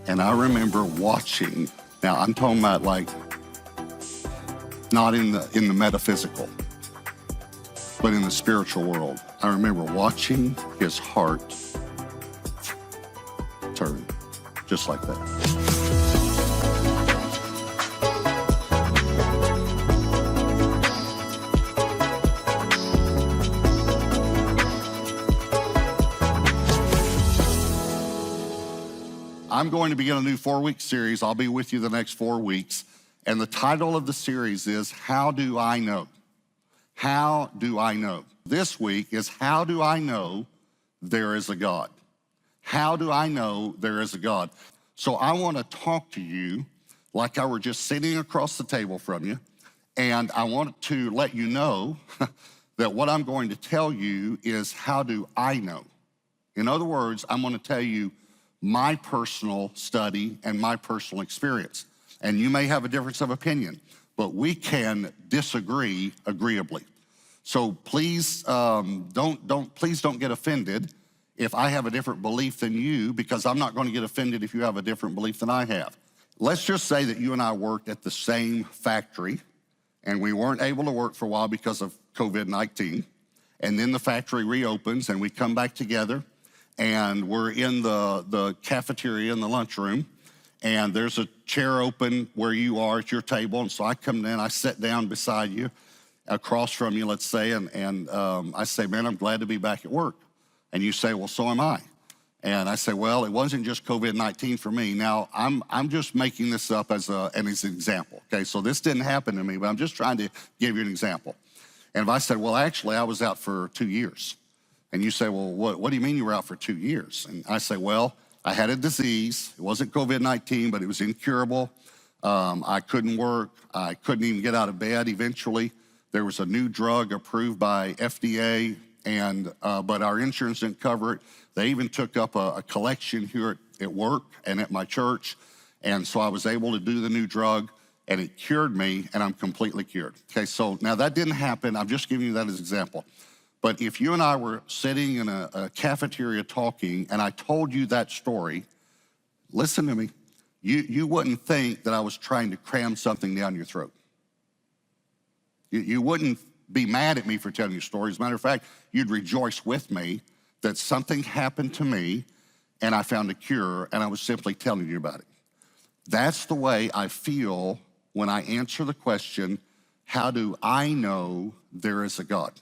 And I remember watching, now I'm talking about like, not in the metaphysical, but in the spiritual world. I remember watching his heart turn, just like that. I'm going to begin a new 4-week series. I'll be with you the next 4 weeks. And the title of the series is, How Do I Know? How do I know? This week is, how do I know there is a God? How do I know there is a God? So I want to talk to you like I were just sitting across the table from you. And I want to let you know that what I'm going to tell you is, how do I know? In other words, I'm going to tell you my personal study and my personal experience. And you may have a difference of opinion, but we can disagree agreeably. So please don't get offended if I have a different belief than you, because I'm not going to get offended if you have a different belief than I have. Let's just say that you and I worked at the same factory and we weren't able to work for a while because of COVID-19. And then the factory reopens and we come back together and we're in the cafeteria in the lunchroom, and there's a chair open where you are at your table. And so I come in, I sit down beside you, across from you, let's say, and I say, man, I'm glad to be back at work. And you say, well, so am I. And I say, well, it wasn't just COVID-19 for me. Now, I'm just making this up as an example, okay? So this didn't happen to me, but I'm just trying to give you an example. And if I said, well, actually, I was out for 2 years. And you say, well, what do you mean you were out for 2 years? And I say, well, I had a disease. It wasn't COVID-19, but it was incurable. I couldn't work. I couldn't even get out of bed. Eventually, there was a new drug approved by FDA, but our insurance didn't cover it. They even took up a collection here at work and at my church. And so I was able to do the new drug, and it cured me, and I'm completely cured. Okay, so now that didn't happen. I'm just giving you that as an example. But if you and I were sitting in a cafeteria talking, and I told you that story, listen to me, you wouldn't think that I was trying to cram something down your throat. You wouldn't be mad at me for telling you stories. As a matter of fact, you'd rejoice with me that something happened to me, and I found a cure, and I was simply telling you about it. That's the way I feel when I answer the question, how do I know there is a God?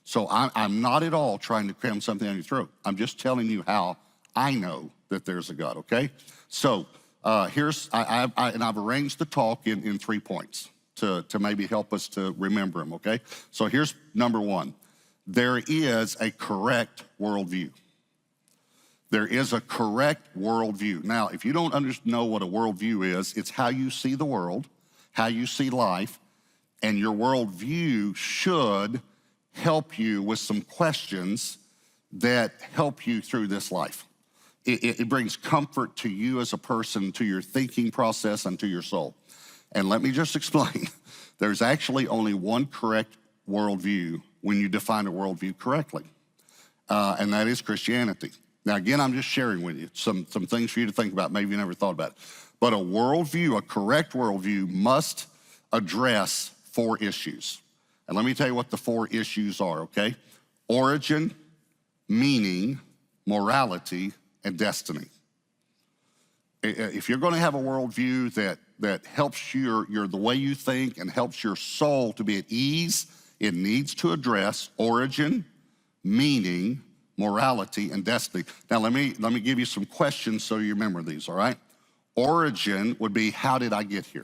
So I'm not at all trying to cram something down your throat. I'm just telling you how I know that there's a God, okay? So I've arranged the talk in 3 points to maybe help us to remember them, okay? So here's number 1. There is a correct worldview. There is a correct worldview. Now, if you don't know what a worldview is, it's how you see the world, how you see life, and your worldview should help you with some questions that help you through this life. It brings comfort to you as a person, to your thinking process, and to your soul. And let me just explain. There's actually only one correct worldview when you define a worldview correctly, and that is Christianity. Now, again, I'm just sharing with you some things for you to think about. Maybe you never thought about it. But a worldview, a correct worldview, must address 4 issues. And let me tell you what the 4 issues are, okay? Origin, meaning, morality, and destiny. If you're going to have a worldview that helps the way you think and helps your soul to be at ease, it needs to address origin, meaning, morality, and destiny. Now, let me give you some questions so you remember these, all right? Origin would be, how did I get here?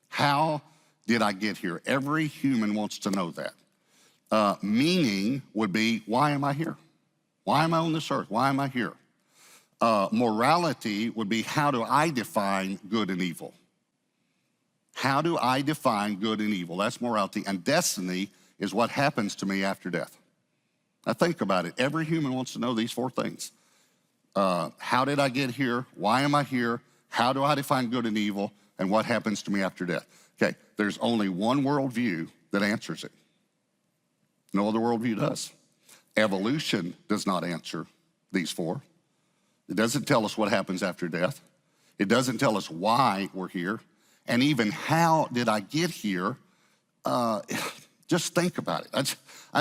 How did I get here? Every human wants to know that. Meaning would be, why am I here? Why am I on this earth? Why am I here? Morality would be, how do I define good and evil? How do I define good and evil? That's morality. And destiny is what happens to me after death. Now think about it. Every human wants to know these 4 things. How did I get here? Why am I here? How do I define good and evil? And what happens to me after death? Okay, there's only one worldview that answers it. No other worldview does. Evolution does not answer these 4. It doesn't tell us what happens after death. It doesn't tell us why we're here. And even how did I get here? Just think about it.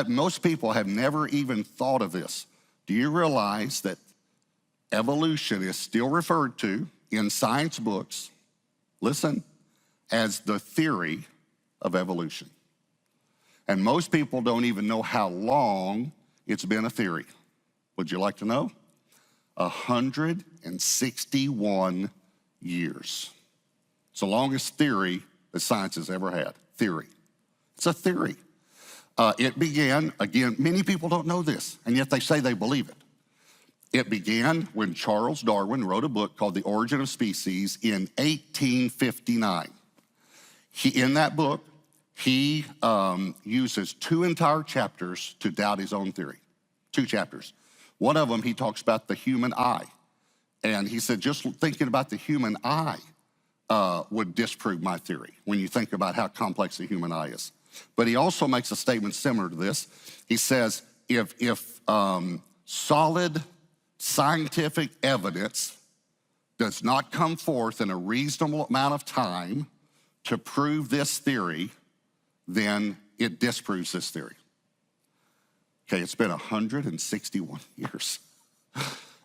Most people have never even thought of this. Do you realize that evolution is still referred to in science books, listen, as the theory of evolution? And most people don't even know how long it's been a theory. Would you like to know? 161 years. It's the longest theory that science has ever had. Theory. It's a theory. It began, again, many people don't know this, and yet they say they believe it. It began when Charles Darwin wrote a book called The Origin of Species in 1859. In that book, he uses 2 entire chapters to doubt his own theory. 2 chapters. One of them, he talks about the human eye. And he said, just thinking about the human eye would disprove my theory when you think about how complex the human eye is. But he also makes a statement similar to this. He says, if solid scientific evidence does not come forth in a reasonable amount of time to prove this theory, then it disproves this theory. Okay, it's been 161 years.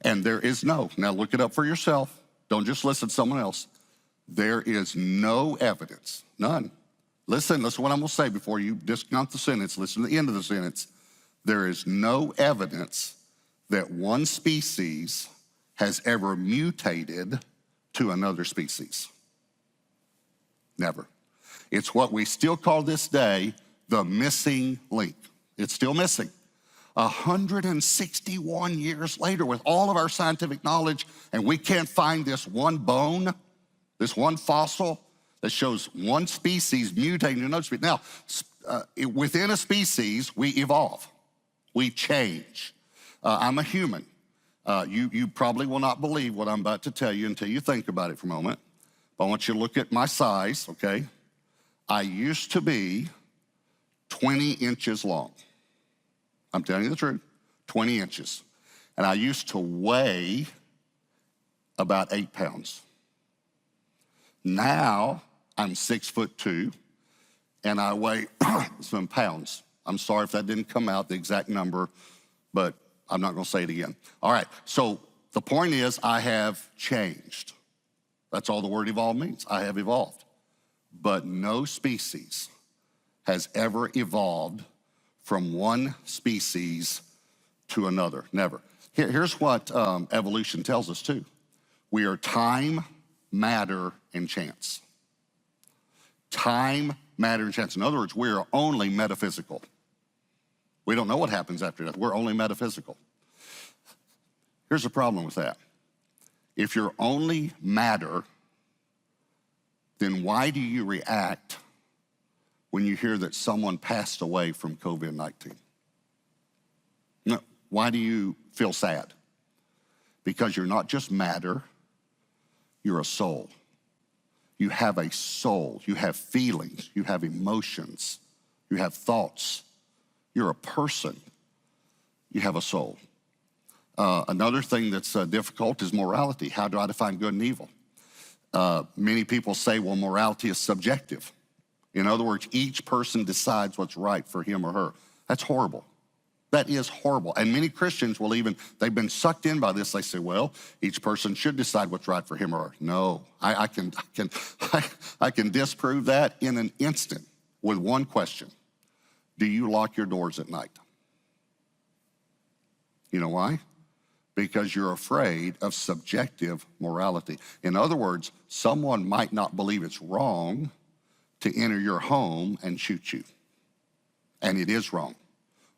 And there is now look it up for yourself. Don't just listen to someone else. There is no evidence, none. Listen to what I'm gonna say before you discount the sentence. Listen to the end of the sentence. There is no evidence that one species has ever mutated to another species. Never. It's what we still call this day the missing link. It's still missing. 161 years later, with all of our scientific knowledge, and we can't find this one bone, this one fossil that shows one species mutating to another species. Now, within a species, we evolve, we change. I'm a human. You probably will not believe what I'm about to tell you until you think about it for a moment. But I want you to look at my size, okay? I used to be 20 inches long. I'm telling you the truth, 20 inches. And I used to weigh about 8 pounds. Now I'm 6'2", and I weigh some pounds. I'm sorry if that didn't come out, the exact number, but I'm not gonna say it again. All right, so the point is I have changed. That's all the word evolve means, I have evolved. But no species has ever evolved from one species to another, never. Here's what evolution tells us too. We are time, matter, and chance. Time, matter, and chance. In other words, we are only metaphysical. We don't know what happens after death. We're only metaphysical. Here's the problem with that. If you're only matter, then why do you react when you hear that someone passed away from COVID-19? No, why do you feel sad? Because you're not just matter, you're a soul. You have a soul, you have feelings, you have emotions, you have thoughts. You're a person, you have a soul. Another thing that's difficult is morality. How do I define good and evil? Many people say, well, morality is subjective. In other words, each person decides what's right for him or her. That's horrible. That is horrible. And many Christians will they've been sucked in by this. They say, well, each person should decide what's right for him or her. No, I can disprove that in an instant with one question. Do you lock your doors at night? You know why? Because you're afraid of subjective morality. In other words, someone might not believe it's wrong to enter your home and shoot you. And it is wrong.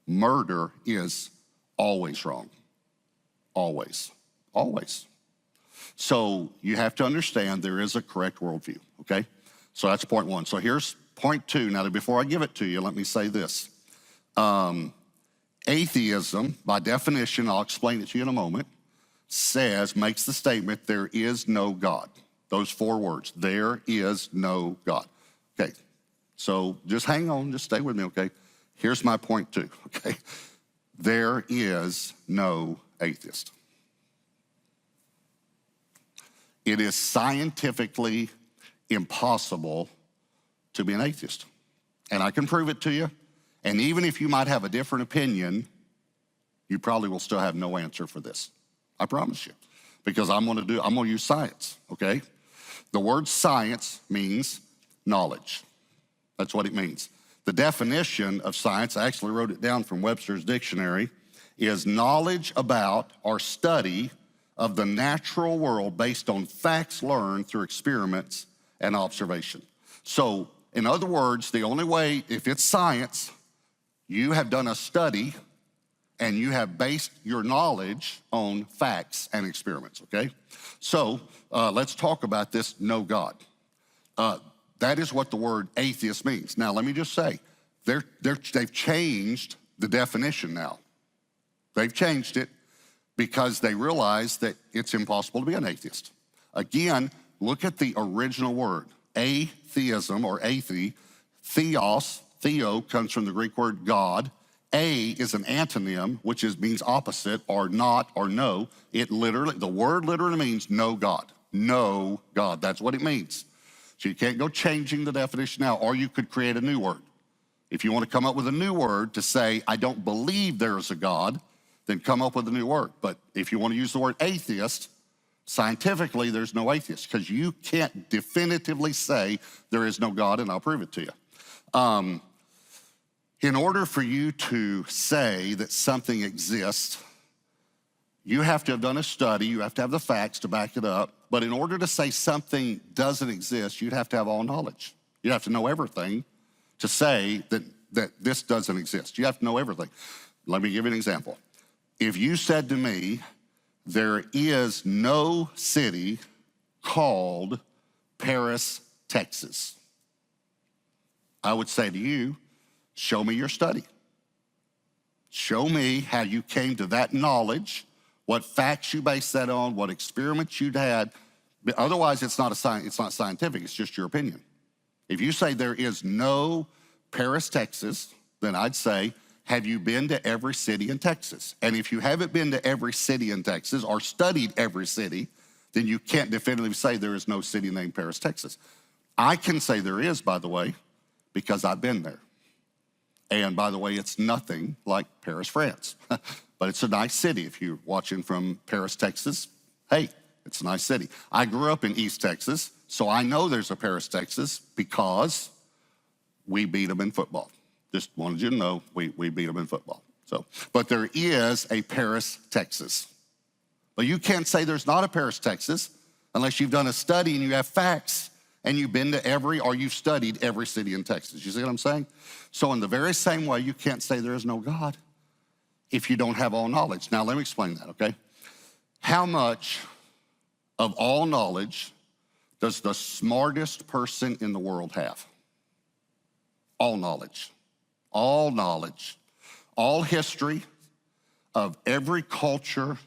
Murder is always wrong. Always, always. So you have to understand there is a correct worldview, okay? So that's point one. So here's point two. Now, before I give it to you, let me say this. Atheism, by definition, I'll explain it to you in a moment, makes the statement, there is no God. Those 4 words, there is no God. Okay, so just hang on, just stay with me, okay? Here's my point 2, okay? There is no atheist. It is scientifically impossible to be an atheist. And I can prove it to you. And even if you might have a different opinion, you probably will still have no answer for this. I promise you. Because I'm gonna use science, okay? The word science means knowledge. That's what it means. The definition of science, I actually wrote it down from Webster's dictionary, is knowledge about or study of the natural world based on facts learned through experiments and observation. So, in other words, the only way, if it's science, you have done a study and you have based your knowledge on facts and experiments, okay? So, let's talk about this no God. That is what the word atheist means. Now, let me just say, they've changed the definition now. They've changed it because they realize that it's impossible to be an atheist. Again, look at the original word, atheism or athe. Theo comes from the Greek word God. A is an antonym, which means opposite or not or no. The word literally means no God. No God, that's what it means. So you can't go changing the definition now, or you could create a new word. If you want to come up with a new word to say, I don't believe there is a God, then come up with a new word. But if you want to use the word atheist, scientifically, there's no atheist, because you can't definitively say there is no God, and I'll prove it to you. In order for you to say that something exists, you have to have done a study, you have to have the facts to back it up, but in order to say something doesn't exist, you'd have to have all knowledge. You have to know everything to say that this doesn't exist. You have to know everything. Let me give you an example. If you said to me, there is no city called Paris, Texas, I would say to you, show me your study. Show me how you came to that knowledge, what facts you based that on, what experiments you'd had. But otherwise, it's not scientific, it's just your opinion. If you say there is no Paris, Texas, then I'd say, have you been to every city in Texas? And if you haven't been to every city in Texas or studied every city, then you can't definitively say there is no city named Paris, Texas. I can say there is, by the way, because I've been there. And by the way, it's nothing like Paris, France. But it's a nice city. If you're watching from Paris, Texas, hey, it's a nice city. I grew up in East Texas, so I know there's a Paris, Texas, because we beat them in football. Just wanted you to know we beat them in football. But there is a Paris, Texas. But you can't say there's not a Paris, Texas, unless you've done a study and you have facts and you've been to or you've studied every city in Texas. You see what I'm saying? So in the very same way, you can't say there is no God if you don't have all knowledge. Now, let me explain that, okay? How much of all knowledge does the smartest person in the world have? All knowledge. All knowledge. All history of every culture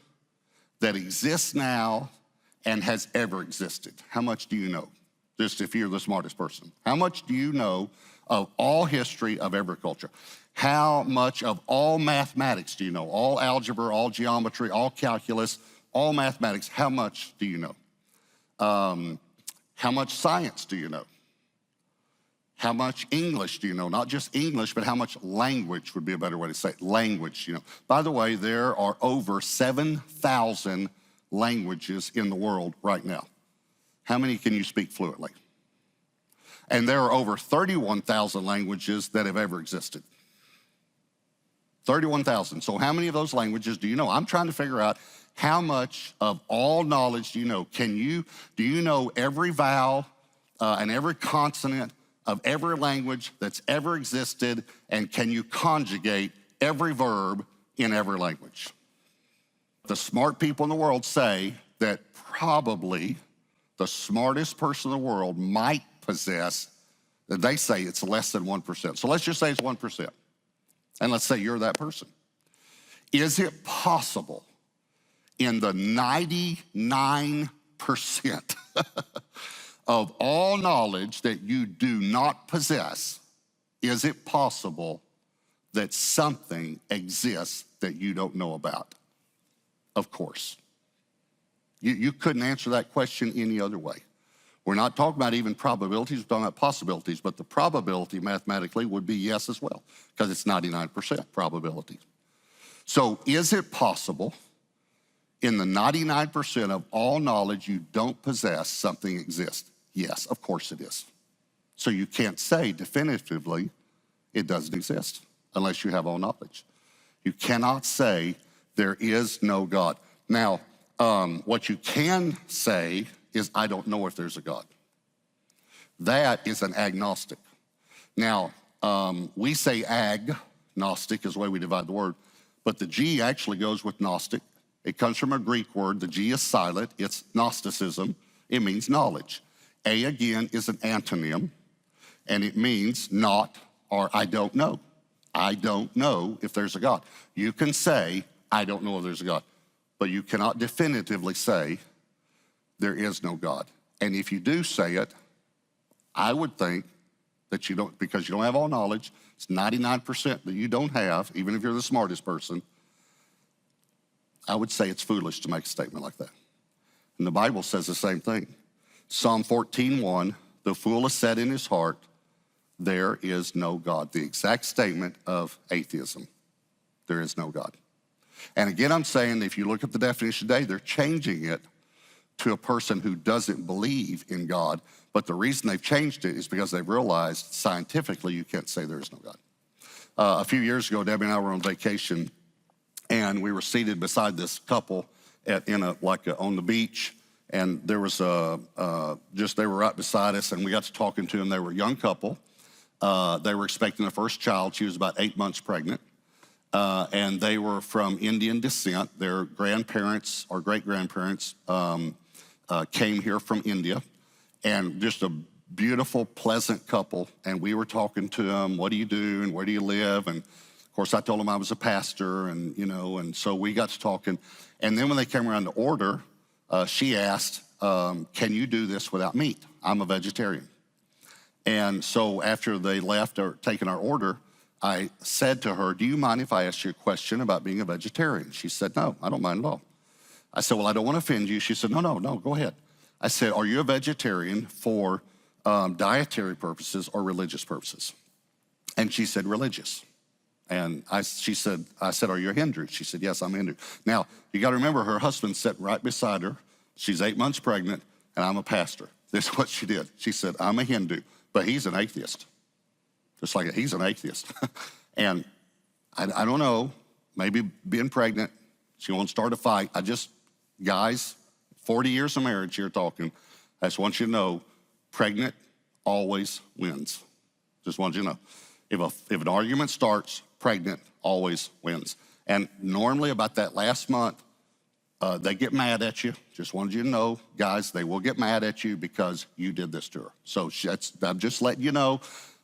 that exists now and has ever existed. How much do you know? Just if you're the smartest person. How much do you know of all history of every culture? How much of all mathematics do you know? All algebra, all geometry, all calculus, all mathematics, how much do you know? How much science do you know? How much English do you know? Not just English, but how much language would be a better way to say it. Language, you know. By the way, there are over 7,000 languages in the world right now. How many can you speak fluently? And there are over 31,000 languages that have ever existed. 31,000. So how many of those languages do you know? I'm trying to figure out how much of all knowledge do you know? Do you know every vowel and every consonant of every language that's ever existed, and can you conjugate every verb in every language? The smart people in the world say that probably the smartest person in the world might possess, they say it's less than 1%. So let's just say it's 1%. And let's say you're that person. Is it possible in the 99% of all knowledge that you do not possess, is it possible that something exists that you don't know about? Of course. You couldn't answer that question any other way. We're not talking about even probabilities, we're talking about possibilities, but the probability mathematically would be yes as well, because it's 99% probability. So is it possible in the 99% of all knowledge you don't possess, something exists? Yes, of course it is. So you can't say definitively it doesn't exist unless you have all knowledge. You cannot say there is no God. Now, what you can say is, I don't know if there's a God. That is an agnostic. Now, we say agnostic is the way we divide the word, but the G actually goes with Gnostic. It comes from a Greek word. The G is silent. It's Gnosticism. It means knowledge. A, again, is an antonym, and it means not or I don't know. I don't know if there's a God. You can say, I don't know if there's a God, but you cannot definitively say there is no God. And if you do say it, I would think that you don't, because you don't have all knowledge, it's 99% that you don't have, even if you're the smartest person, I would say it's foolish to make a statement like that. And the Bible says the same thing. Psalm 14:1, the fool has said in his heart, there is no God. The exact statement of atheism. There is no God. And again, I'm saying if you look at the definition today, they're changing it to a person who doesn't believe in God. But the reason they've changed it is because they've realized scientifically you can't say there is no God. A few years ago, Debbie and I were on vacation, and we were seated beside this couple on the beach, and there was they were right beside us, and we got to talking to them. They were a young couple. They were expecting their first child. She was about 8 months pregnant, and they were from Indian descent. Their grandparents or great-grandparents came here from India, and just a beautiful, pleasant couple. And we were talking to them, what do you do and where do you live? And of course, I told them I was a pastor, and and so we got to talking. And then when they came around to order, she asked, can you do this without meat? I'm a vegetarian. And so after they left or taking our order, I said to her, do you mind if I ask you a question about being a vegetarian? She said, no, I don't mind at all. I said, well, I don't want to offend you. She said, no, go ahead. I said, are you a vegetarian for dietary purposes or religious purposes? And she said, religious. And I said, are you a Hindu? She said, yes, I'm a Hindu. Now, you got to remember, her husband sat right beside her. She's 8 months pregnant, and I'm a pastor. This is what she did. She said, I'm a Hindu, but he's an atheist. Just like he's an atheist. And I don't know, maybe being pregnant, she won't start a fight. Guys, 40 years of marriage here talking, I just want you to know, pregnant always wins. Just want you to know. If an argument starts, pregnant always wins. And normally about that last month, they get mad at you. Just wanted you to know, guys, they will get mad at you because you did this to her. So I'm just letting you know,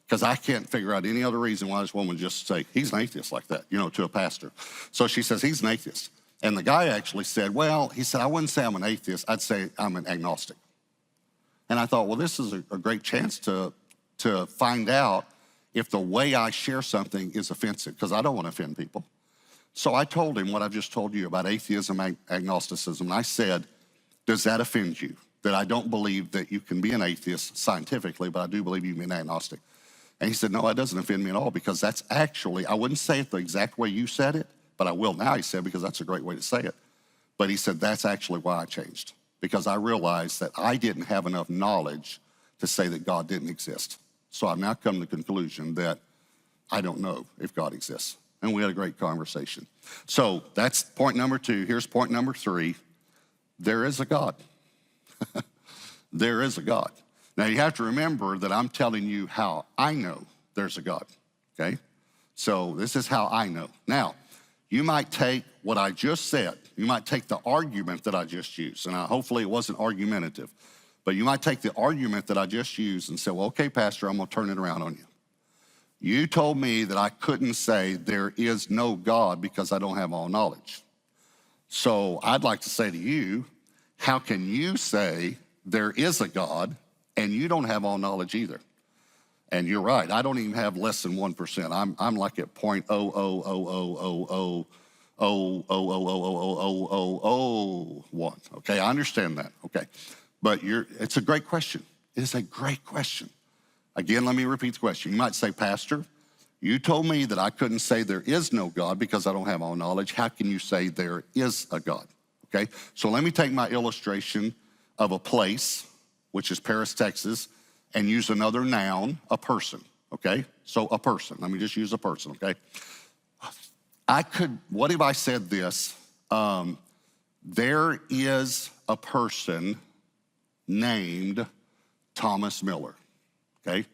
because I can't figure out any other reason why this woman just say, he's an atheist like that, to a pastor. So she says, he's an atheist. And the guy actually said, he said, I wouldn't say I'm an atheist. I'd say I'm an agnostic. And I thought, well, this is a great chance to find out if the way I share something is offensive, because I don't want to offend people. So I told him what I've just told you about atheism, agnosticism. And I said, does that offend you? That I don't believe that you can be an atheist scientifically, but I do believe you can be an agnostic. And he said, no, it doesn't offend me at all, because that's actually, I wouldn't say it the exact way you said it, but I will now, he said, because that's a great way to say it. But he said, that's actually why I changed, because I realized that I didn't have enough knowledge to say that God didn't exist. So I've now come to the conclusion that I don't know if God exists. And we had a great conversation. So that's point number 2. Here's point number 3. There is a God. There is a God. Now you have to remember that I'm telling you how I know there's a God, okay? So this is how I know. Now, you might take what I just said. You might take the argument that I just used, and hopefully it wasn't argumentative, but you might take the argument that I just used and say, well, okay, Pastor, I'm gonna turn it around on you. You told me that I couldn't say there is no God because I don't have all knowledge. So I'd like to say to you, how can you say there is a God and you don't have all knowledge either? And you're right, I don't even have less than 1%. I'm like at 0.000000 one. Okay, I understand that. Okay, but it's a great question. It is a great question. Again, let me repeat the question. You might say, Pastor, you told me that I couldn't say there is no God because I don't have all knowledge. How can you say there is a God? Okay, so let me take my illustration of a place, which is Paris, Texas, and use another noun, a person. Okay, so a person. Let me just use a person, okay? What if I said this? There is a person named Thomas Miller, okay?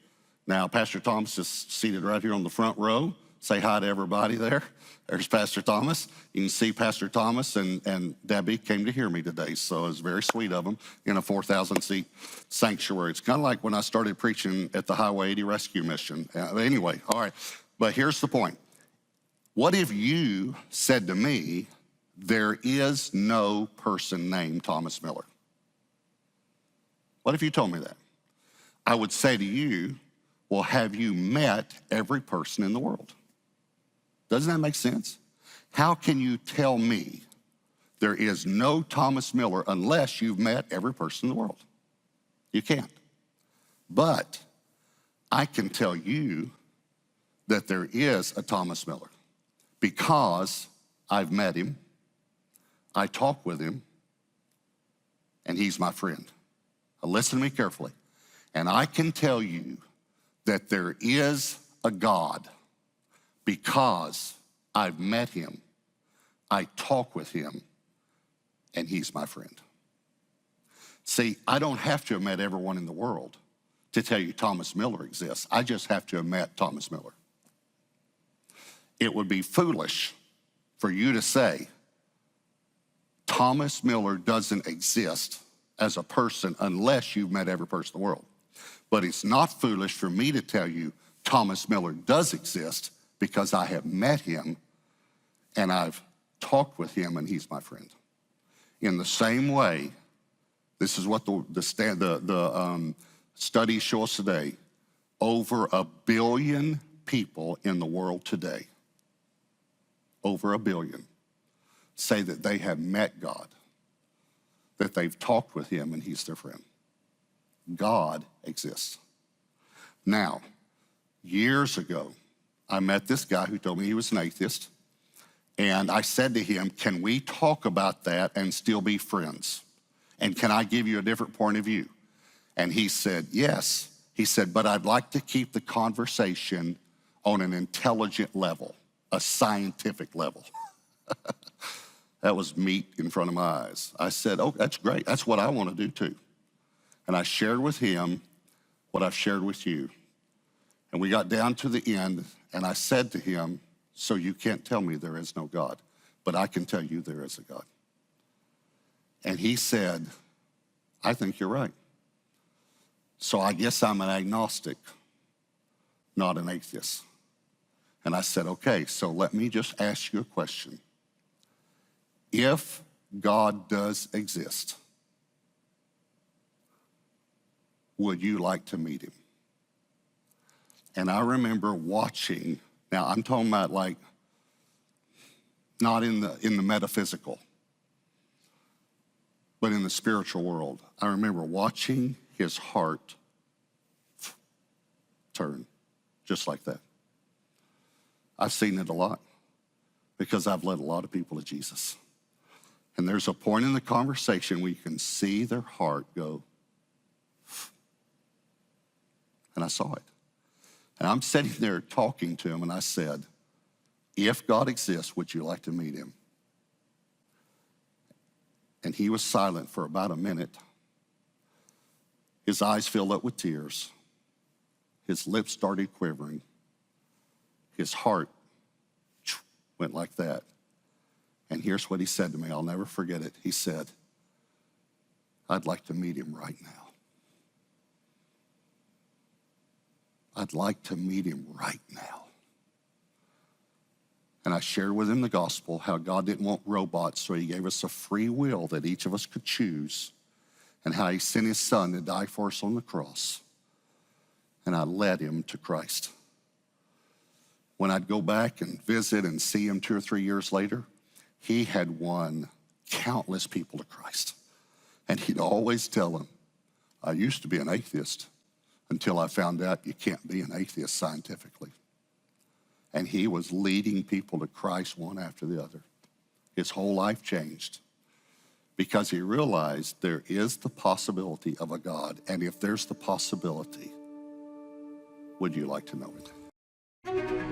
Now, Pastor Thomas is seated right here on the front row. Say hi to everybody there. There's Pastor Thomas. You can see Pastor Thomas and Debbie came to hear me today, so it's very sweet of them in a 4,000-seat sanctuary. It's kind of like when I started preaching at the Highway 80 Rescue Mission. Anyway, all right, but here's the point. What if you said to me, there is no person named Thomas Miller? What if you told me that? I would say to you, well, have you met every person in the world? Doesn't that make sense? How can you tell me there is no Thomas Miller unless you've met every person in the world? You can't. But I can tell you that there is a Thomas Miller because I've met him, I talk with him, and he's my friend. Now listen to me carefully. And I can tell you that there is a God because I've met him, I talk with him, and he's my friend. See, I don't have to have met everyone in the world to tell you Thomas Miller exists. I just have to have met Thomas Miller. It would be foolish for you to say Thomas Miller doesn't exist as a person unless you've met every person in the world. But it's not foolish for me to tell you Thomas Miller does exist because I have met him and I've talked with him and he's my friend. In the same way, this is what the studies show us today. Over 1 billion people in the world today, over 1 billion, say that they have met God, that they've talked with him and he's their friend. God exists. Now, years ago, I met this guy who told me he was an atheist, and I said to him, can we talk about that and still be friends? And can I give you a different point of view? And he said, yes. He said, but I'd like to keep the conversation on an intelligent level, a scientific level. That was meat in front of my eyes. I said, oh, that's great. That's what I want to do too. And I shared with him what I've shared with you. And we got down to the end, and I said to him, so you can't tell me there is no God, but I can tell you there is a God. And he said, I think you're right. So I guess I'm an agnostic, not an atheist. And I said, okay, so let me just ask you a question. If God does exist, would you like to meet him? And I remember watching, now I'm talking about like, not in the metaphysical, but in the spiritual world. I remember watching his heart turn just like that. I've seen it a lot because I've led a lot of people to Jesus. And there's a point in the conversation where you can see their heart go, and I saw it. And I'm sitting there talking to him, and I said, if God exists, would you like to meet him? And he was silent for about a minute. His eyes filled up with tears. His lips started quivering. His heart went like that. And here's what he said to me. I'll never forget it. He said, I'd like to meet him right now. I'd like to meet him right now. And I shared with him the gospel, how God didn't want robots, so he gave us a free will that each of us could choose, and how he sent his son to die for us on the cross. And I led him to Christ. When I'd go back and visit and see him 2 or 3 years later, he had won countless people to Christ. And he'd always tell them, I used to be an atheist until I found out you can't be an atheist scientifically. And he was leading people to Christ one after the other. His whole life changed because he realized there is the possibility of a God. And if there's the possibility, would you like to know it?